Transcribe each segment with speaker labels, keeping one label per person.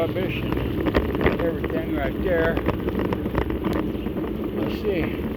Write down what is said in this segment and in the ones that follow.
Speaker 1: rubbish and everything right there. Let's see.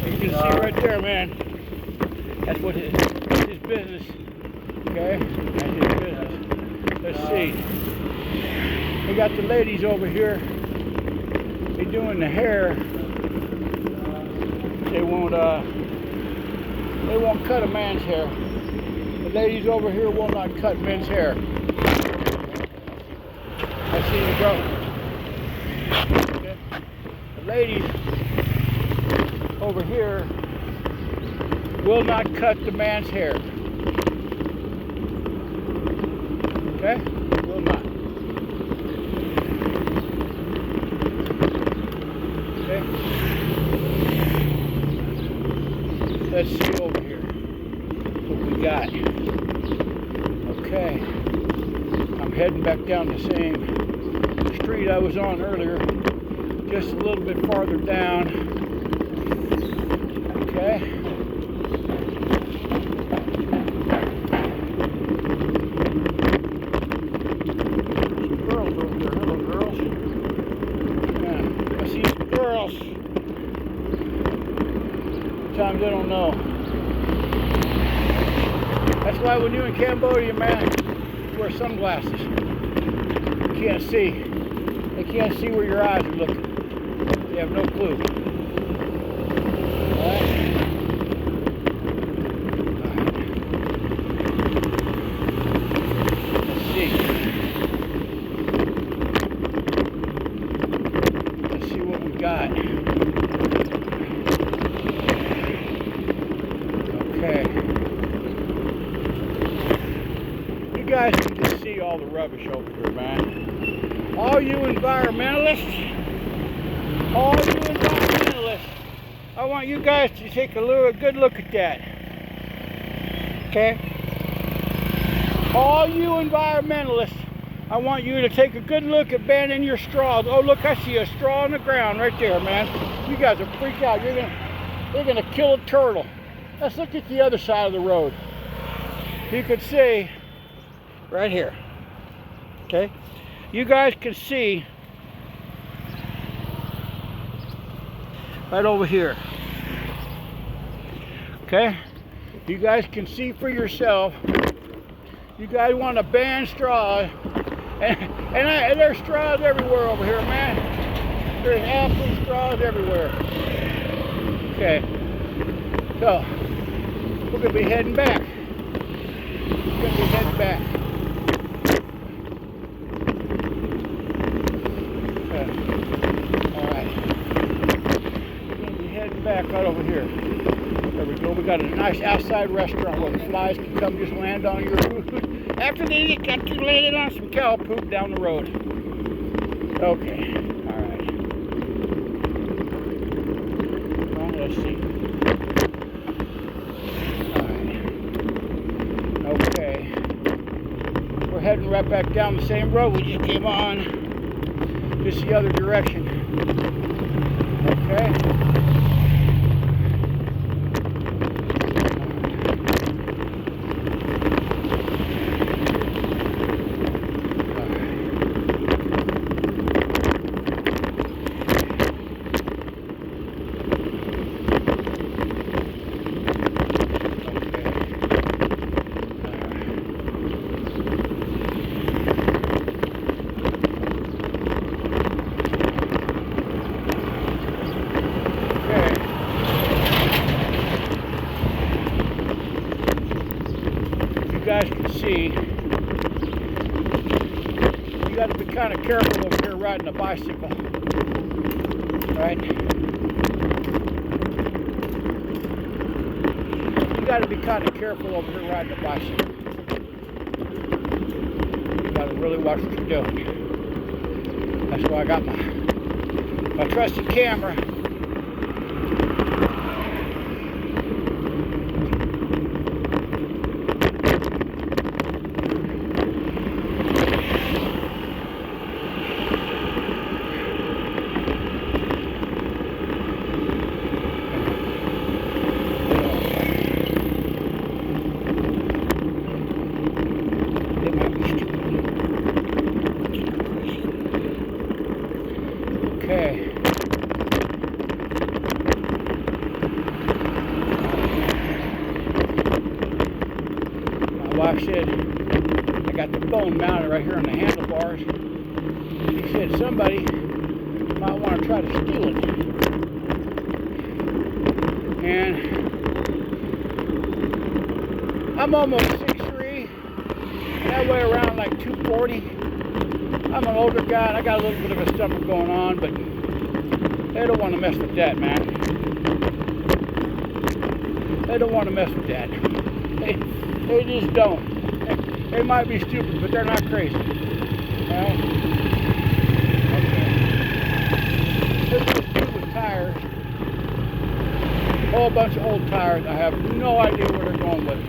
Speaker 1: You can see right there, man. That's what his business. Okay, that's his business. Let's see. We got the ladies over here. They're doing the hair. They won't cut a man's hair. The ladies over here will not cut men's hair. I see you go. Okay. The ladies over here will not cut the man's hair. Okay? Will not. Okay? Let's see over here what we got. Okay. I'm heading back down the same street I was on earlier, just a little bit farther down. Okay. Some girls over there. Hello, girls. Yeah, I see some girls. Sometimes I don't know. That's why when you're in Cambodia, man, you wear sunglasses. You can't see. They can't see where your eyes are looking. They have no clue. Got. Okay. You guys can just see all the rubbish over here, man. All you environmentalists, I want you guys to take a good look at that. Okay? All you environmentalists, I want you to take a good look at banning your straws. Oh, look, I see a straw on the ground right there, man. You guys are freaked out. They're gonna kill a turtle. Let's look at the other side of the road. You can see right here. Okay? You guys can see right over here. Okay? You guys can see for yourself. You guys want to ban straws. And there's straws everywhere over here, man. There's absolute straws everywhere. Okay. So, we're going to be heading back. Okay. Alright. We're going to be heading back right over here. There we go. We got a nice outside restaurant where the flies can come just land on your food. After they got you landed on some cow poop down the road. Okay. Alright. Well, let's see. Alright. Okay. We're heading right back down the same road we just came on. Just the other direction. Okay. You guys can see, you got to be kind of careful over here riding a bicycle, right? You got to be kind of careful over here riding a bicycle. really watch what you're doing. That's why I got my trusty camera. Okay. My wife said, I got the phone mounted right here on the handlebars. She said somebody might want to try to steal it. And I'm almost 6'3", and I weigh around like 240. I'm an older guy, and I got a little bit of a stomach going on, but they don't want to mess with that, man. They don't want to mess with that. They just don't. They might be stupid, but they're not crazy. Alright? Okay. This is filled with tires. A whole bunch of old tires. I have no idea where they're going with it.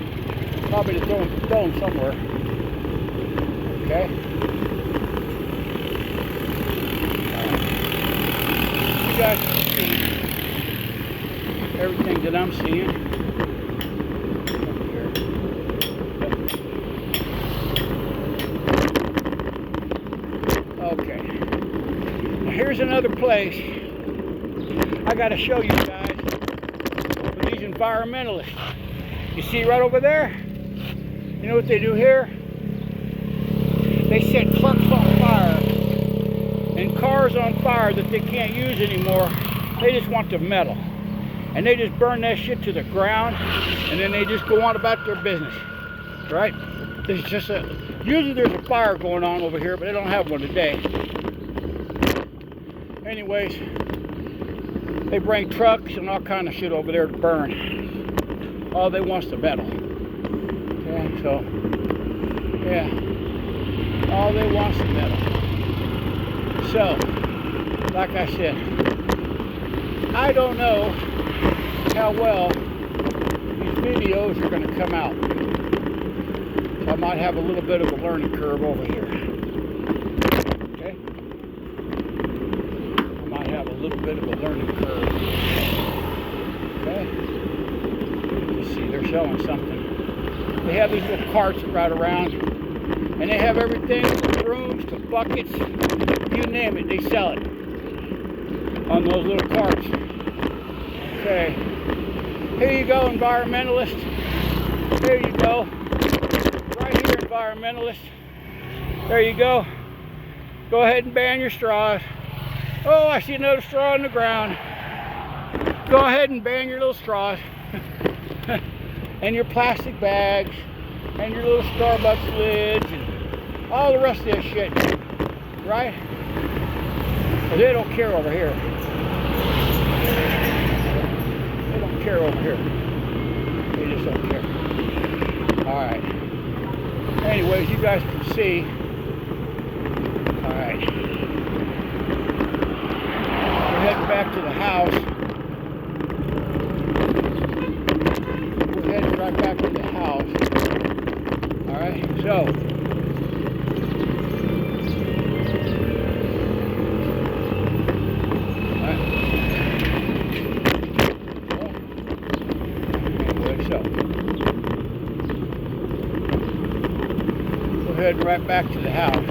Speaker 1: Probably to throw them somewhere. Okay? You guys can see everything that I'm seeing. Okay. Now here's another place I got to show you guys with these environmentalists. You see right over there? You know what they do here? They set trucks on fire and cars on fire that they can't use anymore. They just want the metal, and they just burn that shit to the ground, and then they just go on about their business, right? There's just usually there's a fire going on over here, but they don't have one today. Anyways, they bring trucks and all kind of shit over there to burn. All they want's the metal. Okay, so yeah, all they want's the metal. So, like I said, I don't know how well these videos are going to come out. So I might have a little bit of a learning curve over here. Okay? I might have a little bit of a learning curve. Okay? You see, they're selling something. They have these little carts that ride around, and they have everything from brooms to buckets. You name it, they sell it on those little carts. Okay, here you go, environmentalist. There you go, right here, environmentalist. There you go. Go ahead and ban your straws. Oh, I see another straw on the ground. Go ahead and ban your little straws and your plastic bags and your little Starbucks lids and all the rest of this shit, right? But they don't care over here. They don't care over here. They just don't care. Alright. Anyways, you guys can see. Alright. We're heading back to the house. We're heading right back to the house. Alright, so we're heading right back to the house.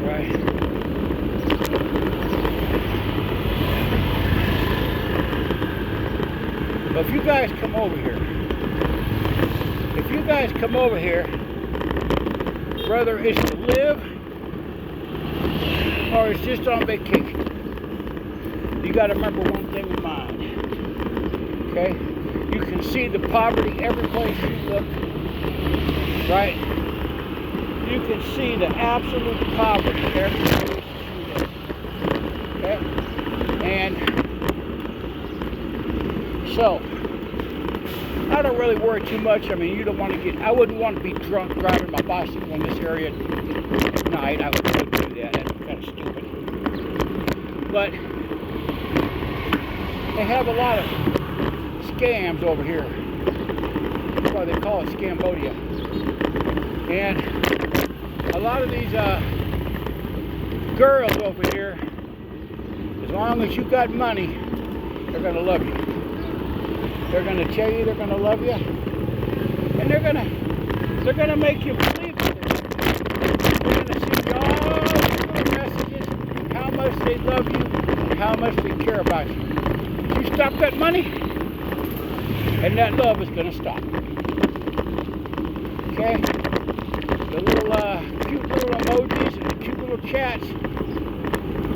Speaker 1: Right. But if you guys come over here, whether it's to live or it's just on vacation, you got to remember one thing in mind. Okay? You can see the poverty every place you look. Right? You can see the absolute poverty every place you look. Okay? And so, I don't really worry too much. I mean, you don't want to get, I wouldn't want to be drunk driving my bicycle in this area at night. I would do that. That's kind of stupid. But they have a lot of scams over here. That's why they call it Cambodia. And a lot of these girls over here, as long as you got money, they're going to love you. They're going to tell you they're going to love you, and they're going to make you believe it. They're going to send you all these little messages, how much they love you, and how much they care about you. If you stop that money, and that love is going to stop. Okay? The little cute little emojis and the cute little chats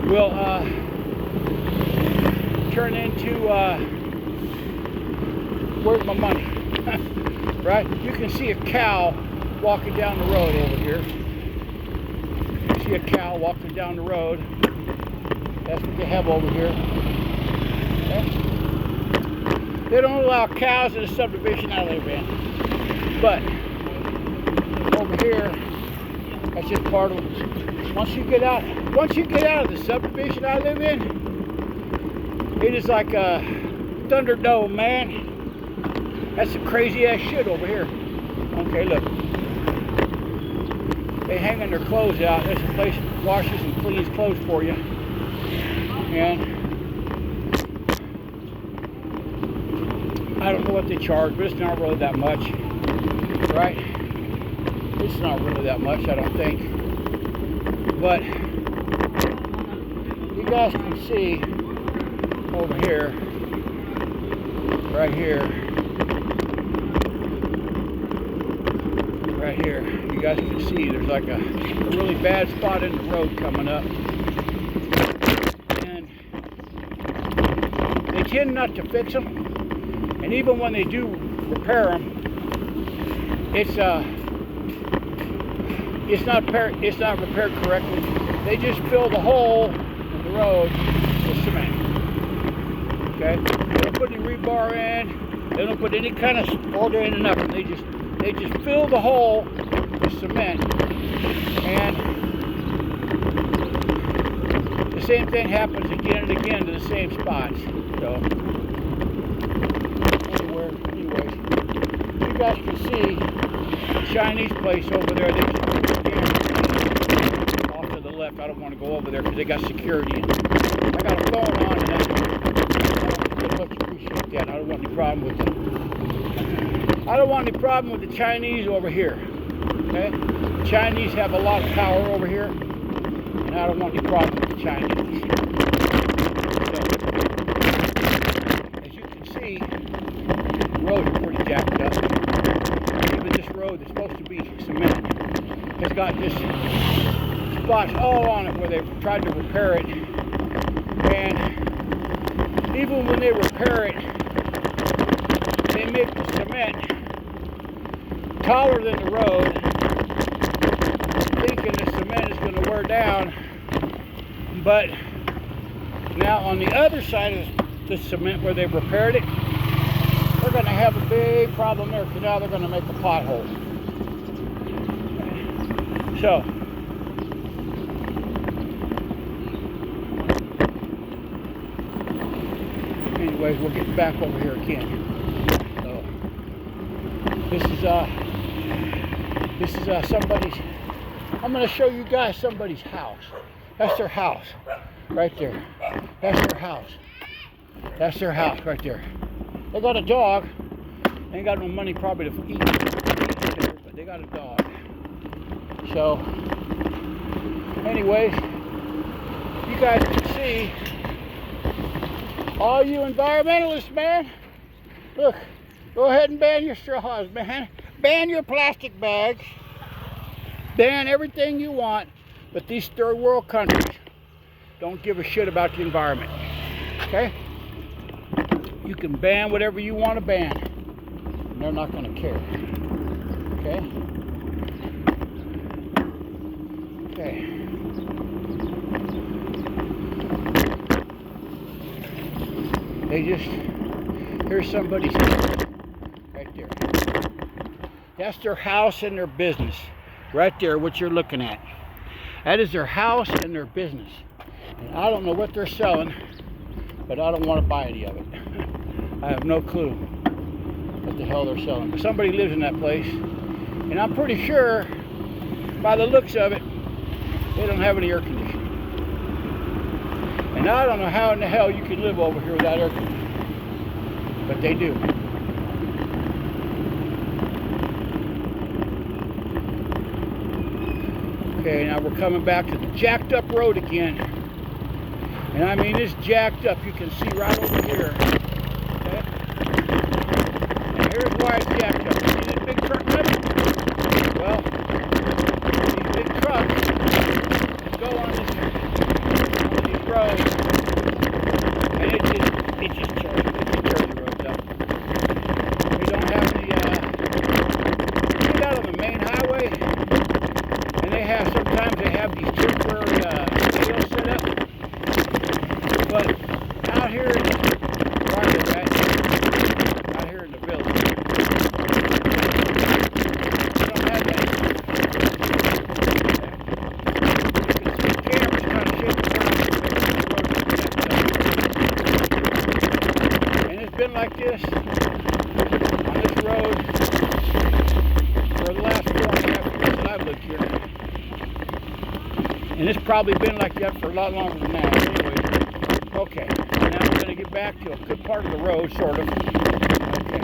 Speaker 1: will turn into where's my money? Right? You can see a cow walking down the road over here. You see a cow walking down the road. That's what they have over here. Okay? They don't allow cows in the subdivision I live in. But over here, that's just part of it. Once you get out of the subdivision I live in, it is like a Thunderdome, man. That's some crazy ass shit over here. Okay, look. They hanging their clothes out. There's a place that washes and cleans clothes for you. And I don't know what they charge, but it's not really that much. Right? It's not really that much, I don't think. But you guys can see over here, right here, you guys can see there's like a really bad spot in the road coming up. And they tend not to fix them. And even when they do repair them, it's not repaired correctly. They just fill the hole in the road with cement. Okay? They don't put any rebar in. They don't put any kind of order in or nothing. They just fill the hole with cement. And the same thing happens again and again to the same spots. So anyways, you guys can see the Chinese place over there. They just off to the left. I don't want to go over there because they got security. I got a phone on and I don't much appreciate that. I don't want any problem with them. I don't want any problem with the Chinese over here. Okay? The Chinese have a lot of power over here, and I don't want any problem with the Chinese. So, as you can see, the roads are pretty jacked up. Even this road that's supposed to be cement has got this spots all on it where they've tried to repair it. And even when they repair it, they make the cement taller than the road, thinking the cement is going to wear down. But now on the other side of the cement where they've repaired it, they're going to have a big problem there because now they're going to make a pothole. So anyways, we'll get back over here again. So this is somebody's. I'm going to show you guys somebody's house. That's their house, right there. That's their house. That's their house right there. They got a dog. They ain't got no money probably to eat there, but they got a dog. So, anyways, you guys can see. All you environmentalists, man, look, go ahead and ban your straws, man. Ban your plastic bags. Ban everything you want, but these third world countries don't give a shit about the environment. Okay? You can ban whatever you want to ban, and they're not going to care. Okay? Okay. They just, here's somebody's house right That's their house and their business. Right there, what you're looking at. That is their house and their business. And I don't know what they're selling, but I don't want to buy any of it. I have no clue what the hell they're selling. But somebody lives in that place, and I'm pretty sure, by the looks of it, they don't have any air conditioning. And I don't know how in the hell you can live over here without air conditioning, but they do. Okay, now we're coming back to the jacked up road again. And I mean, it's jacked up. You can see right over here. Okay? And here's why it's jacked up. You see this big truck coming? Well, these big trucks go on these roads, and it just tears the roads up. They don't have any, you get out on the main highway, and sometimes they have these temporary trails set up. But out here in the out here in the village, we don't have that. You can see the cameras kind of shaking around. And it's been like this on this road for the last 4.5 years that I've lived here. And it's probably been like that for a lot longer than that. Anyway, okay, now we're going to get back to a good part of the road, sort of. Okay.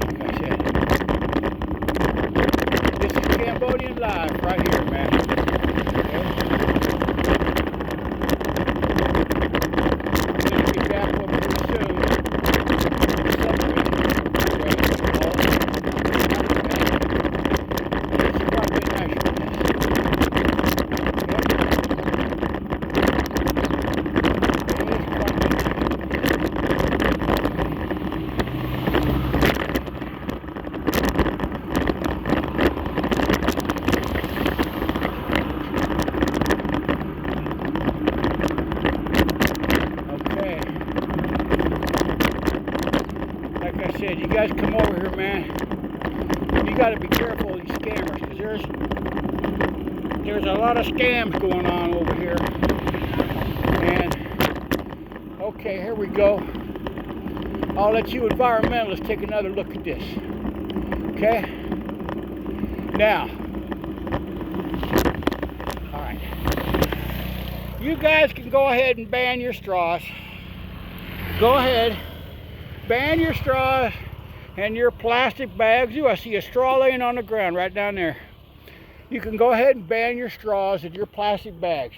Speaker 1: Like I said, this is Cambodian life right here, man. Okay. I'm going to get back over here soon. You guys come over here, man. You got to be careful of these scammers, because there's a lot of scams going on over here. And okay, here we go. I'll let you environmentalists take another look at this. Okay? Now, all right. You guys can go ahead and ban your straws. Go ahead. Ban your straws and your plastic bags. Ooh, I see a straw laying on the ground right down there. You can go ahead and ban your straws and your plastic bags.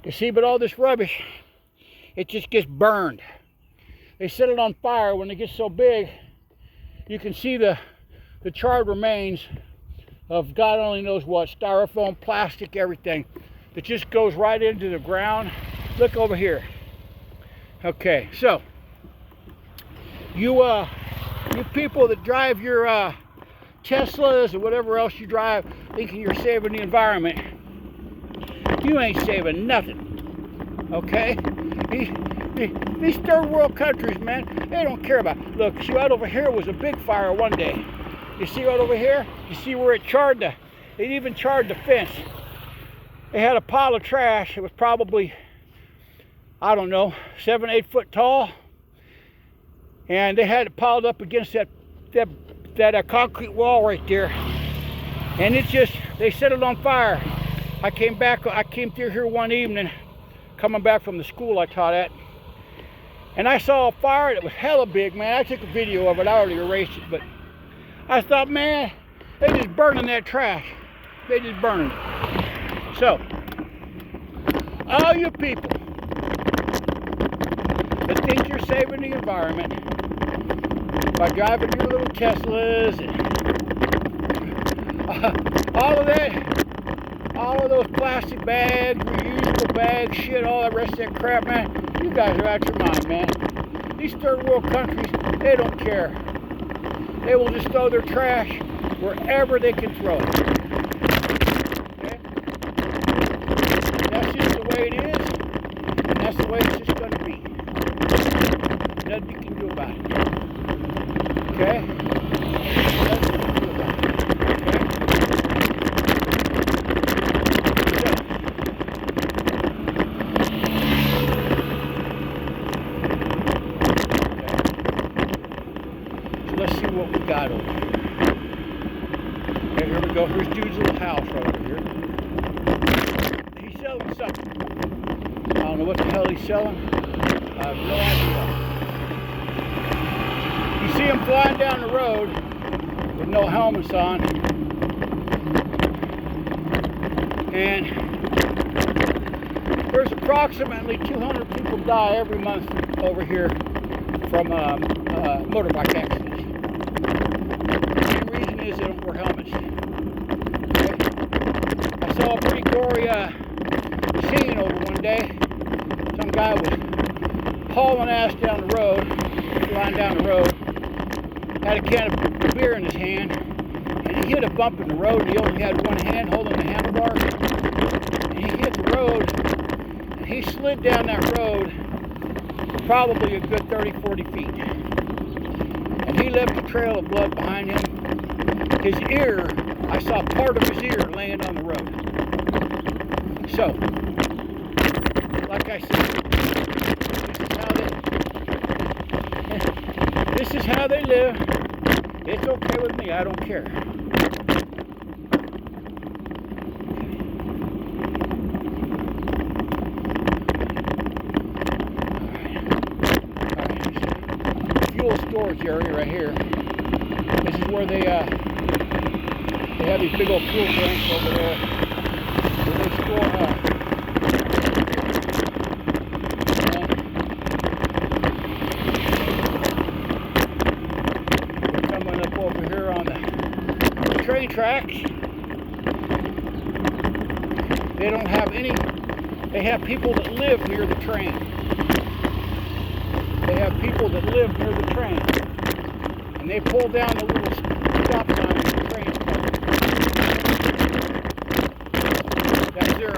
Speaker 1: You see, but all this rubbish, it just gets burned. They set it on fire. When it gets so big, you can see the charred remains of God only knows what, styrofoam, plastic, everything that just goes right into the ground. Look over here. Okay, so you people that drive your Teslas or whatever else you drive thinking you're saving the environment, you ain't saving nothing. Okay? These third world countries, man, they don't care about it. Look, see right over here was a big fire one day. You see right over here? You see where it charred it even charred the fence. They had a pile of trash. It was probably, I don't know, 7-8 foot tall. And they had it piled up against that concrete wall right there. And it just, they set it on fire. I came through here one evening, coming back from the school I taught at. And I saw a fire that was hella big, man. I took a video of it. I already erased it, but I thought, man, they just burning that trash. They just burning it. So, all you people that think you're saving the environment by driving your little Teslas and all of those plastic bags, reusable bags, shit, all the rest of that crap, man, you guys are out your mind, man. These third world countries, they don't care. They will just throw their trash wherever they can throw it. Okay? That's just the way it is, and that's the way it's just going to be. nothing you can do about it. Okay? Nothing you can do about it. Okay? So let's see what we got over here. Okay, here we go. Here's dude's little house right over here. He's selling something. I don't know what the hell he's selling. I have no idea. You see him flying down the road with no helmets on. And there's approximately 200 people die every month over here from motorbike accidents. The main reason is they don't wear helmets. Okay? I saw a pretty gory scene over one day. Some guy was hauling ass down the road, flying down the road, had a can of beer in his hand, and he hit a bump in the road, and he only had one hand holding the handlebar, and he hit the road, and he slid down that road for probably a good 30-40 feet. And he left a trail of blood behind him. His ear, I saw part of his ear laying on the road. So, like I said, this is how they live. It's okay with me. I don't care. All right. Fuel storage area right here. This is where they have these big old fuel tanks over there where they store train tracks. They don't have any, they have people that live near the train. They have people that live near the train. And they pull down the little stop sign when the train's coming. That's their,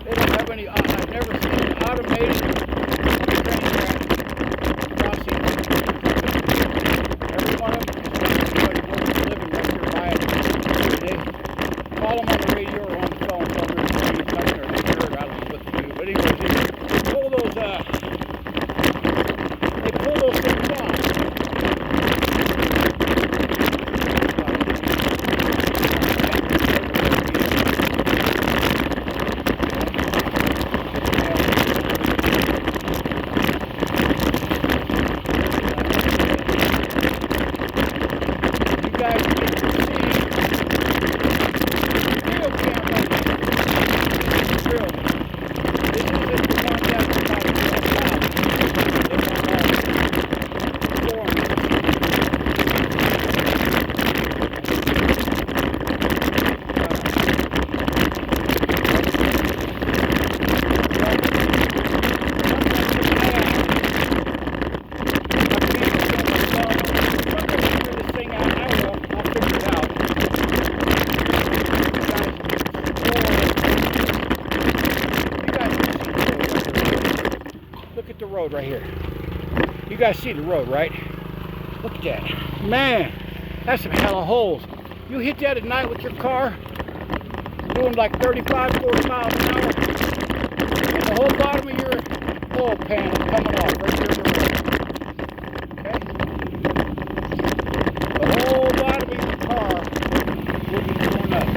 Speaker 1: they don't have any, I've never seen an automated train track crossing. Every one of them is somebody working living right there by it. They call them on the radio or on the phone, tell them there's a train coming or they heard, I don't know what to do. But anyways, they pull those things on. Road right here. You guys see the road, right? Look at that. Man, that's some hella holes. You hit that at night with your car, doing like 35, 40 miles an hour, and the whole bottom of your oil pan is coming off right here in the road. Okay? The whole bottom of your car will be blown up.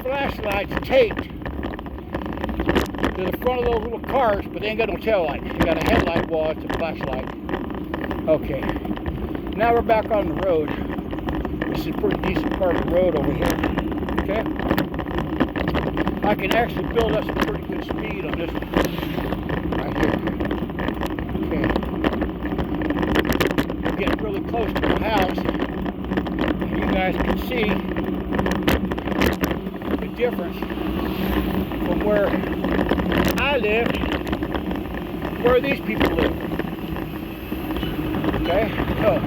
Speaker 1: Flashlights taped to the front of those little cars, but they ain't got no tail lights. They got a headlight wall, it's a flashlight. Okay, now we're back on the road. This is a pretty decent part of the road over here. Okay. I can actually build up some pretty good speed on this one. Right here. Okay. I'm getting really close to the house. And you guys can see the difference from where I live to where these people live. Okay? So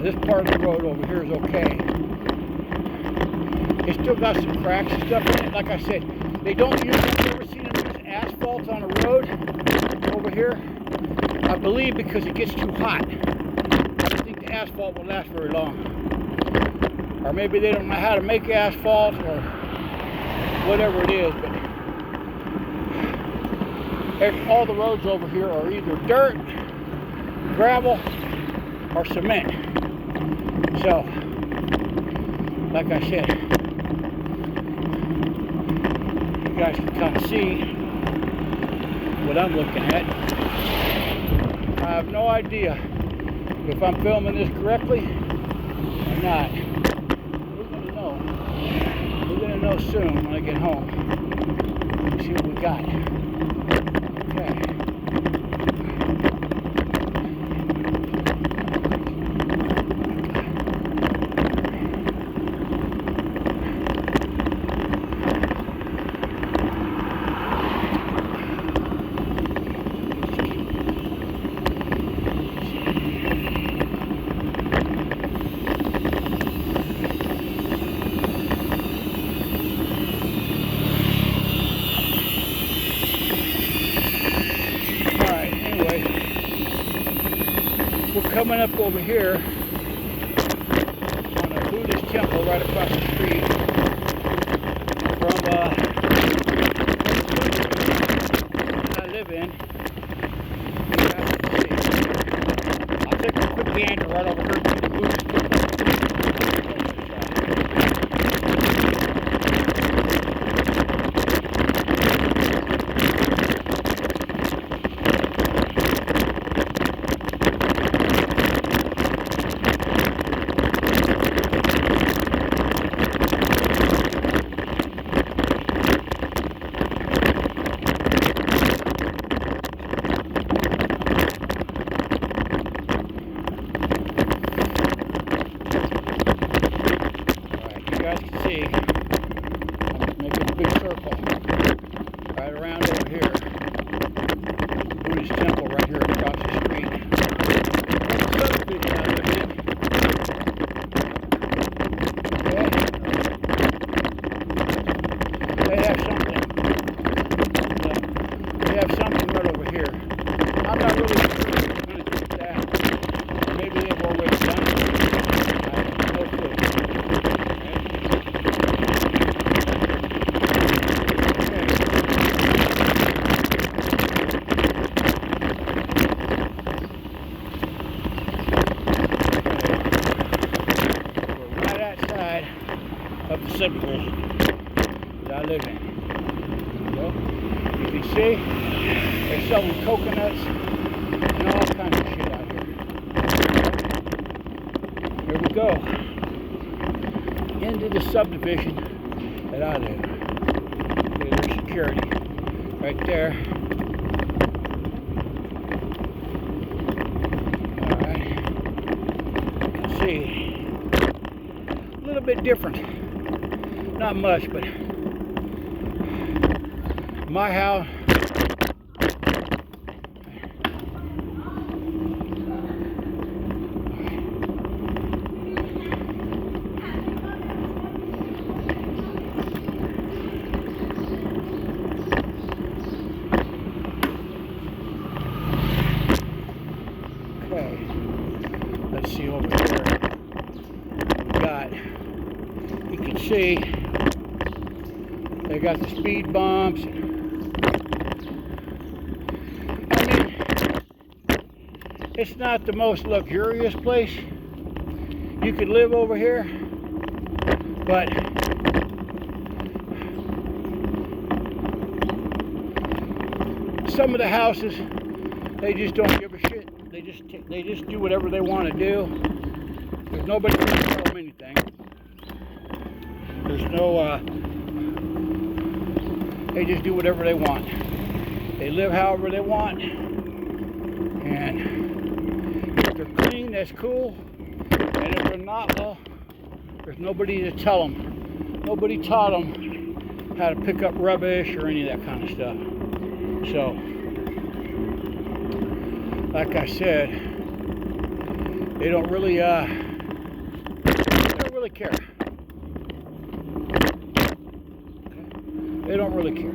Speaker 1: this part of the road over here is okay. It's still got some cracks and stuff in it. Like I said, they don't use, I've never seen them use asphalt on a road over here. I believe because it gets too hot. I don't think the asphalt will last very long. Or maybe they don't know how to make asphalt or whatever it is. But all the roads over here are either dirt, gravel, or cement. So, like I said, you guys can kind of see what I'm looking at. I have no idea if I'm filming this correctly or not. We're gonna know. We're gonna know soon when I get home. Let's see what we got. Okay. We're coming up over here on a Buddhist temple right across the street from I live in. You guys can see. I'll take a quick gander right over here to the Buddhist temple. Make a big circle right around over here. Buddhist temple right here across the street. Subdivision I live in. Okay. They have something. They have something right over here. I'm not really sure if they're going to do that. Maybe they've already done it. I have no clue. Of the subdivision that I live in. So, you can see they're selling coconuts and all kinds of shit out here. Here we go into the subdivision that I live. Look at their security right there. Alright, you can see a little bit different. Not much, but my house. Okay, let's see over here. We got, you can see. They got the speed bumps. I mean, It's not the most luxurious place you could live over here, but some of the houses, they just don't give a shit. They just do whatever they want to do. There's nobody going to tell them anything. There's no, they just do whatever they want. They live however they want. And if they're clean, that's cool. And if they're not, well, there's nobody to tell them. Nobody taught them how to pick up rubbish or any of that kind of stuff. So, like I said, they don't really care. They don't really care.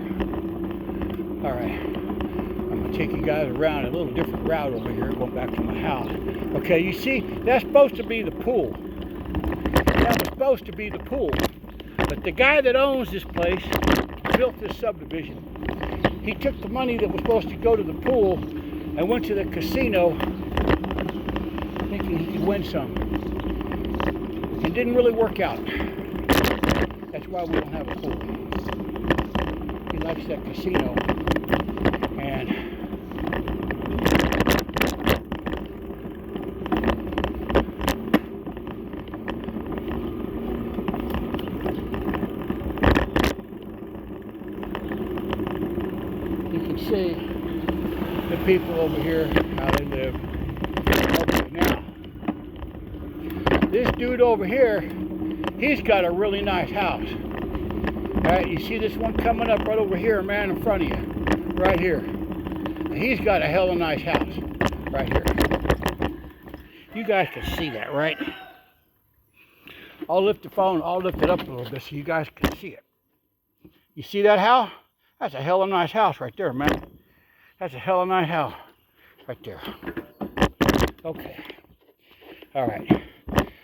Speaker 1: All right, I'm gonna take you guys around a little different route over here, going back to my house. Okay, you see, that's supposed to be the pool. That was supposed to be the pool, but the guy that owns this place built this subdivision. He took the money that was supposed to go to the pool and went to the casino thinking he could win some. It didn't really work out. That's why we don't have a pool. He likes that casino. And you can see the people over here, how they live. Okay, now, this dude over here, he's got a really nice house. All right, you see this one coming up right over here, man, in front of you, right here. He's got a hell of a nice house, right here. You guys can see that, right? I'll lift the phone, I'll lift it up a little bit so you guys can see it. You see that house? That's a hell of a nice house right there, man. That's a hell of a nice house right there. Okay. All right.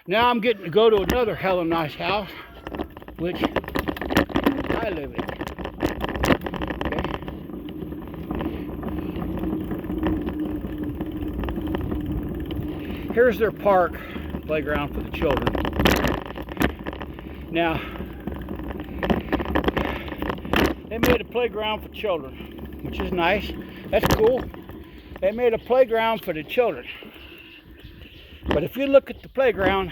Speaker 1: Now I'm getting to go to another hell of a nice house, which I live in. Okay. Here's their park, playground for the children. Now, they made a playground for children, which is nice. That's cool. They made a playground for the children. But if you look at the playground,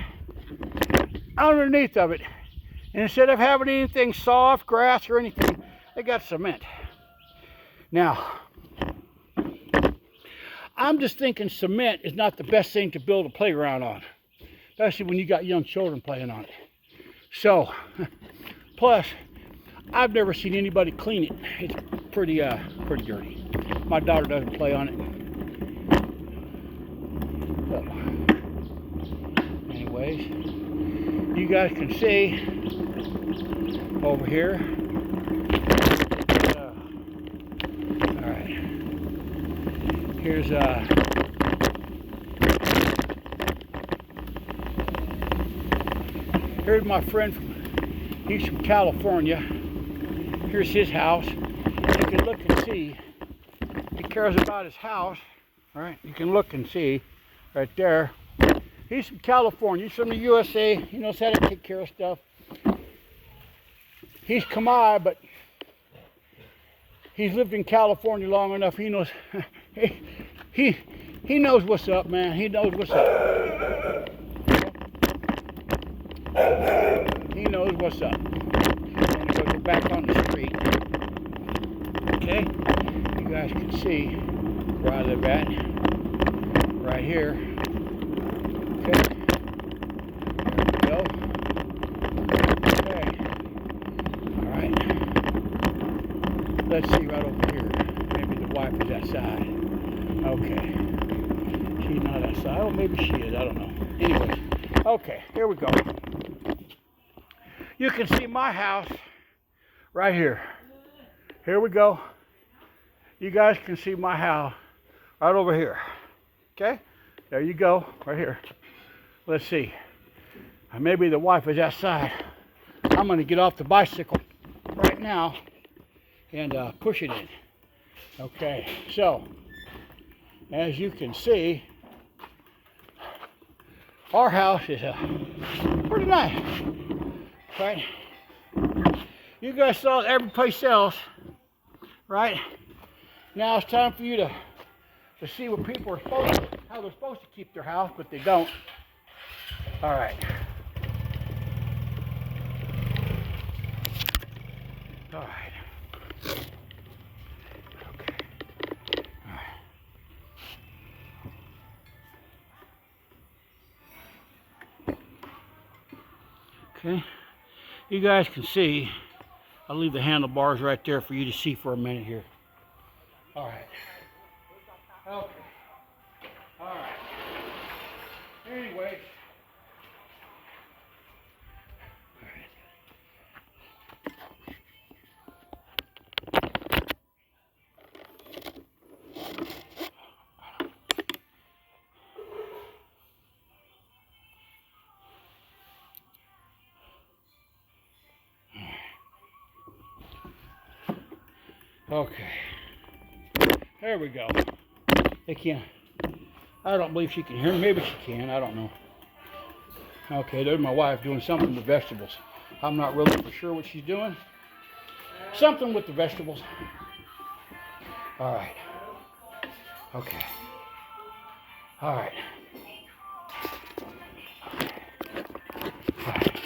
Speaker 1: underneath of it, instead of having anything soft, grass or anything, they got cement. Now, I'm just thinking cement is not the best thing to build a playground on, especially when you got young children playing on it. So, plus, I've never seen anybody clean it. It's pretty dirty. My daughter doesn't play on it. So, anyways, you guys can see over here. All right. Here's my friend he's from California. Here's his house. You can look and see. He cares about his house. All right, you can look and see right there. He's from California. He's from the USA. He knows how to take care of stuff. He's Khmer, but he's lived in California long enough. He knows. He knows what's up, man. He knows what's up. He knows what's up. I'm gonna go back on the street. Okay, you guys can see where I live at. Right here. Okay. There we go. Okay. Alright. Let's see right over here. Maybe the wife is outside. Okay. She's not outside. Oh, maybe she is. I don't know. Anyways. Okay, here we go. You can see my house right here. Here we go. You guys can see my house right over here. Okay? There you go, right here. Let's see. Maybe the wife is outside. I'm going to get off the bicycle right now and push it in. Okay, so as you can see, Our house is pretty nice, right? You guys saw every place else, right? Now it's time for you to see what people are how they're supposed to keep their house, but they don't. All right. All right. Okay. All right. Okay. You guys can see, I'll leave the handlebars right there for you to see for a minute here. All right. Okay. All right. Anyways. Okay. There we go. They can't. I don't believe she can hear me. Maybe she can. I don't know. Okay, there's my wife doing something with vegetables. I'm not really for sure what she's doing. Something with the vegetables. All right. Okay. All right. All right.